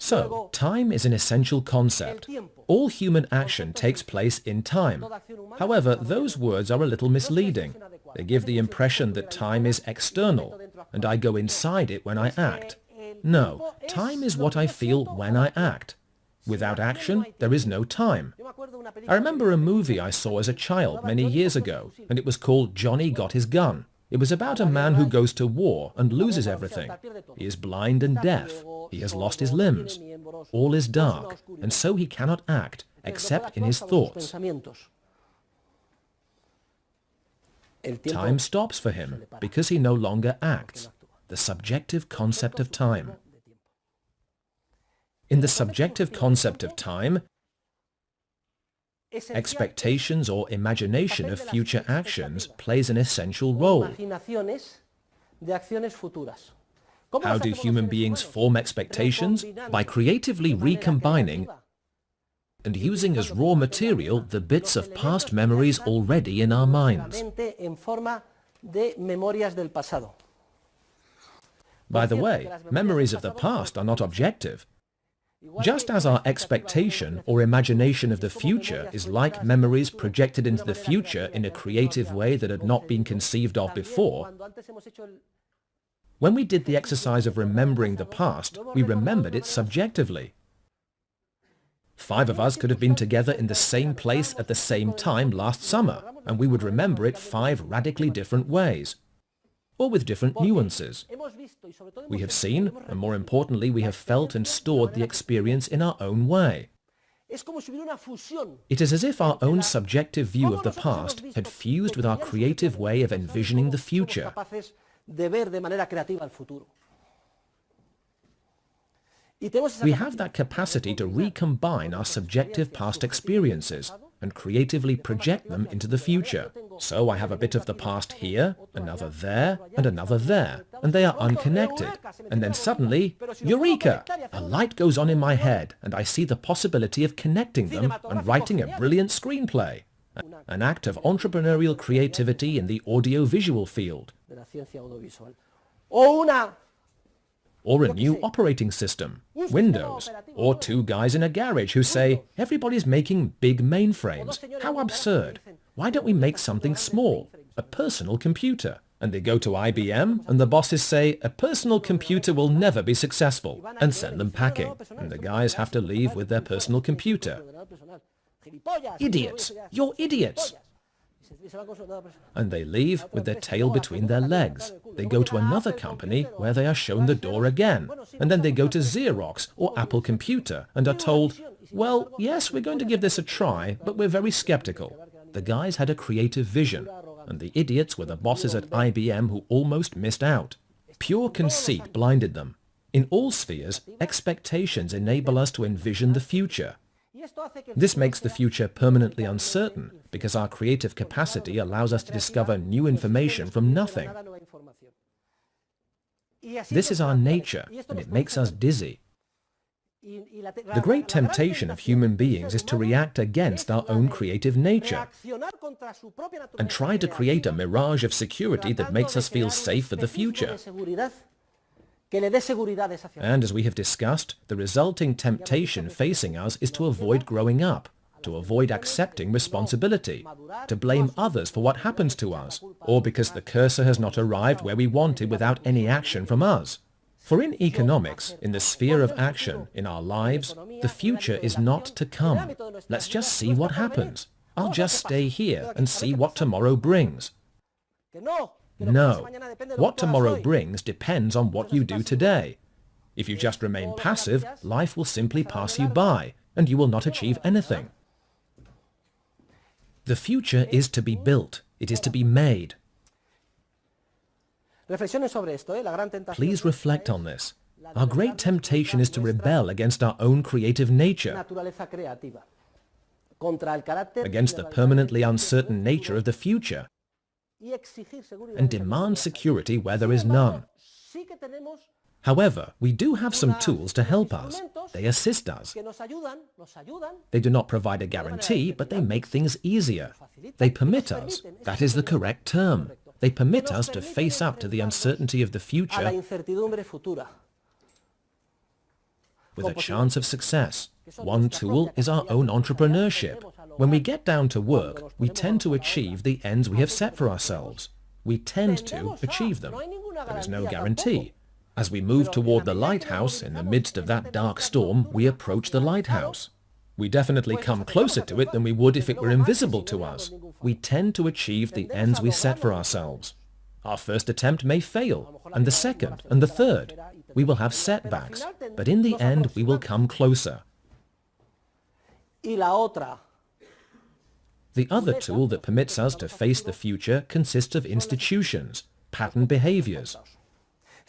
So, time is an essential concept. All human action takes place in time. However, those words are a little misleading. They give the impression that time is external, and I go inside it when I act. No, time is what I feel when I act. Without action, there is no time. I remember a movie I saw as a child many years ago, and it was called Johnny Got His Gun. It was about a man who goes to war and loses everything. He is blind and deaf. He has lost his limbs. All is dark, and so he cannot act, except in his thoughts. Time stops for him, because he no longer acts. The subjective concept of time. In the subjective concept of time, expectations or imagination of future actions plays an essential role. How do human beings form expectations? By creatively recombining and using as raw material the bits of past memories already in our minds. By the way, memories of the past are not objective. Just as our expectation or imagination of the future is like memories projected into the future in a creative way that had not been conceived of before, when we did the exercise of remembering the past, we remembered it subjectively. 5 of us could have been together in the same place at the same time last summer, and we would remember it 5 radically different ways, or with different nuances. We have seen, and more importantly, we have felt and stored the experience in our own way. It is as if our own subjective view of the past had fused with our creative way of envisioning the future. We have that capacity to recombine our subjective past experiences and creatively project them into the future. So I have a bit of the past here, another there, and another there, and they are unconnected. And then suddenly, eureka! A light goes on in my head, and I see the possibility of connecting them and writing a brilliant screenplay. An act of entrepreneurial creativity in the audio-visual field. Or a new operating system, Windows, or 2 guys in a garage who say, everybody's making big mainframes. How absurd. Why don't we make something small, a personal computer? And they go to IBM, and the bosses say, a personal computer will never be successful, and send them packing. And the guys have to leave with their personal computer. Idiots! You're idiots! And they leave with their tail between their legs. They go to another company where they are shown the door again. And then they go to Xerox or Apple Computer and are told, well, yes, we're going to give this a try, but we're very skeptical. The guys had a creative vision, and the idiots were the bosses at IBM who almost missed out. Pure conceit blinded them. In all spheres, expectations enable us to envision the future. This makes the future permanently uncertain because our creative capacity allows us to discover new information from nothing. This is our nature, and it makes us dizzy. The great temptation of human beings is to react against our own creative nature and try to create a mirage of security that makes us feel safe for the future. And as we have discussed, the resulting temptation facing us is to avoid growing up, to avoid accepting responsibility, to blame others for what happens to us, or because the cursor has not arrived where we wanted without any action from us. For in economics, in the sphere of action, in our lives, the future is not to come. Let's just see what happens. I'll just stay here and see what tomorrow brings. No. What tomorrow brings depends on what you do today. If you just remain passive, life will simply pass you by, and you will not achieve anything. The future is to be built. It is to be made. Please reflect on this. Our great temptation is to rebel against our own creative nature, against the permanently uncertain nature of the future, and demand security where there is none. However, we do have some tools to help us. They assist us. They do not provide a guarantee, but they make things easier. They permit us, that is the correct term, they permit us to face up to the uncertainty of the future with a chance of success. One tool is our own entrepreneurship. When we get down to work, we tend to achieve the ends we have set for ourselves. We tend to achieve them. There is no guarantee. As we move toward the lighthouse, in the midst of that dark storm, we approach the lighthouse. We definitely come closer to it than we would if it were invisible to us. We tend to achieve the ends we set for ourselves. Our first attempt may fail, and the second, and the third. We will have setbacks, but in the end we will come closer. The other tool that permits us to face the future consists of institutions, pattern behaviors.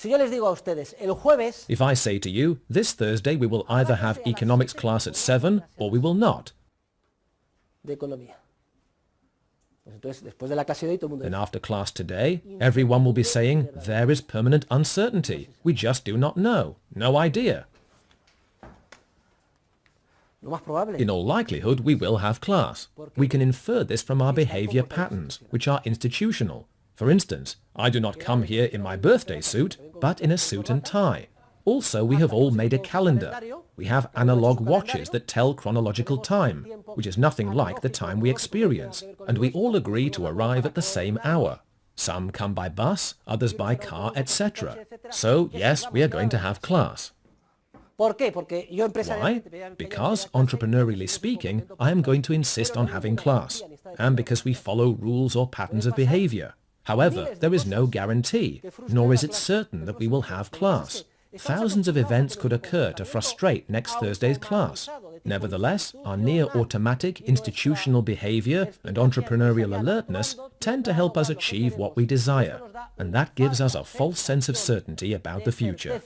If I say to you, this Thursday we will either have economics class at 7 or we will not. Then after class today, everyone will be saying, there is permanent uncertainty. We just do not know. No idea. In all likelihood, we will have class. We can infer this from our behavior patterns, which are institutional. For instance, I do not come here in my birthday suit, but in a suit and tie. Also, we have all made a calendar. We have analog watches that tell chronological time, which is nothing like the time we experience, and we all agree to arrive at the same hour. Some come by bus, others by car, etc. So, yes, we are going to have class. Why? Because, entrepreneurially speaking, I am going to insist on having class, and because we follow rules or patterns of behavior. However, there is no guarantee, nor is it certain that we will have class. Thousands of events could occur to frustrate next Thursday's class. Nevertheless, our near-automatic institutional behavior and entrepreneurial alertness tend to help us achieve what we desire, and that gives us a false sense of certainty about the future.